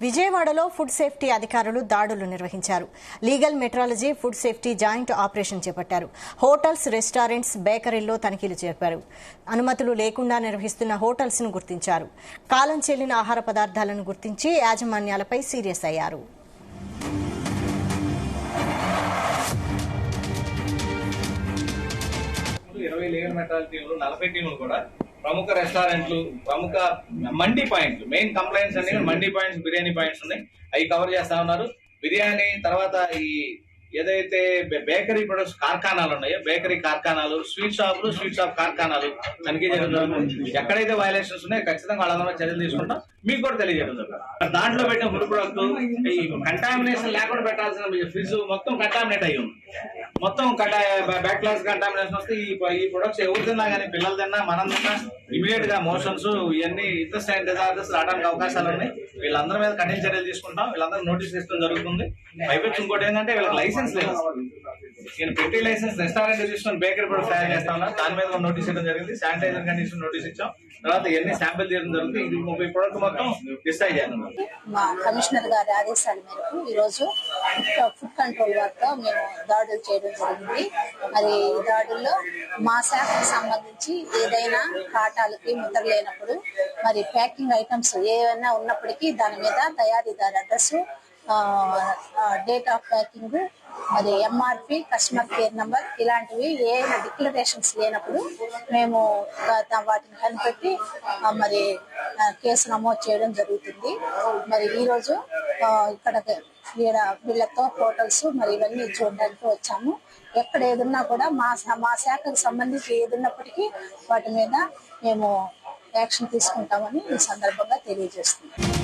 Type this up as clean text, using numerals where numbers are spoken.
విజయవాడలో food safety అధికారులు దాడులు నిర్వహించారు. Legal metrology food safety joint operation చేపట్టారు. హోటల్స్, రెస్టారెంట్స్, బేకరీల్లో తనిఖీలు చేపారు. అనుమతులు లేకుండా నిర్వహిస్తున్న హోటల్స్ ను గుర్తించారు. కాలం చెల్లిన ఆహార పదార్థాలను గుర్తించి యాజమాన్యాలపై సీరియస్ అయ్యారు. లీగల్ మెట్రాలజీ టీంలు 40 టీంలు కూడా ప్రముఖ రెస్టారెంట్లు, ప్రముఖ మండీ పాయింట్లు, మెయిన్ కంప్లైంట్స్ అన్ని మండీ పాయింట్స్, బిర్యానీ పాయింట్స్ ఉన్నాయి. అవి కవర్ చేస్తా ఉన్నారు. బిర్యానీ తర్వాత ఈ ఏదైతే బేకరీ ప్రొడక్ట్స్ కార్ఖానాలు ఉన్నాయో, బేకరీ కార్ఖానాలు, స్వీట్ షాప్ కార్ఖానాలు తనిఖీ చేయడం జరుగుతుంది. ఎక్కడైతే వైలేషన్స్ ఉన్నాయో ఖచ్చితంగా వాళ్ళందరూ చర్యలు తీసుకుంటాం. మీకు కూడా తెలియజేయడం జరుగుతుంది. దాంట్లో పెట్టిన ఫుడ్ ప్రొడక్ట్ ఈ కంటామినేషన్ లేకుండా పెట్టాల్సిన ఫ్రిడ్జ్ మొత్తం కంటామినేట్ అయ్యి ఉంది. మొత్తం బ్యాక్ క్లాస్ కంటామినేషన్ వస్తే ఈ ప్రొడక్ట్స్ ఎవరు తిన్నా కానీ, పిల్లలు తిన్నా, మనం తిన్నా ఇమీడియట్ గా మోషన్స్ ఇవన్నీ ఇంటెస్టైన్ డిజార్డర్స్ రావడానికి అవకాశాలు ఉన్నాయి. వీళ్ళందరి మీద కఠిన చర్యలు తీసుకుంటాం. వీళ్ళందరూ నోటీస్ ఇష్టం జరుగుతుంది. పైపెచ్చు ఇంకోటి ఏంటంటే వీళ్ళకి లైసెన్స్ లేదు. నేను పెట్టి లైసెన్స్ రెస్టారెంట్ తీసుకుని బేకరీ ప్రొడక్ట్స్ తయారు చేస్తా ఉన్నా. దాని మీద నోటీస్ ఇవ్వడం జరిగింది. శానిటైజర్ కండిషన్ నోటీస్ ఇచ్చాం. తర్వాత ఇవన్నీ శాంపిల్ తీయడం జరుగుతుంది. ఇది 30 ప్రొడక్ట్ మొత్తం డిసైడ్ చేయాలి. మా కమిషనర్ గారి ఆదేశాల మేరకు ఈ రోజు ఫుడ్ కంట్రోల్ వర్క్ మేము దాడులు చేయడం జరిగింది. మరి ఈ దాడుల్లో మా శాఖకు సంబంధించి ఏదైనా కాటాలకి ముద్ర లేనప్పుడు, మరి ప్యాకింగ్ ఐటమ్స్ ఏమైనా ఉన్నప్పటికీ దాని మీద తయారీదారు అడ్రస్, డేట్ ఆఫ్ ప్యాకింగ్, మరి ఎంఆర్పి, కస్టమర్ కేర్ నంబర్ ఇలాంటివి ఏమైనా డిక్లరేషన్స్ లేనప్పుడు మేము వాటిని కనిపెట్టి మరి కేసు నమోదు చేయడం జరుగుతుంది. మరి ఈరోజు ఇక్కడ వీళ్ళతో హోటల్స్ మరి ఇవన్నీ చూడడానికి వచ్చాము. ఎక్కడ ఏదున్నా కూడా మా శాఖకు సంబంధించి ఏదున్నప్పటికీ వాటి మీద మేము యాక్షన్ తీసుకుంటామని ఈ సందర్భంగా తెలియజేస్తున్నాం.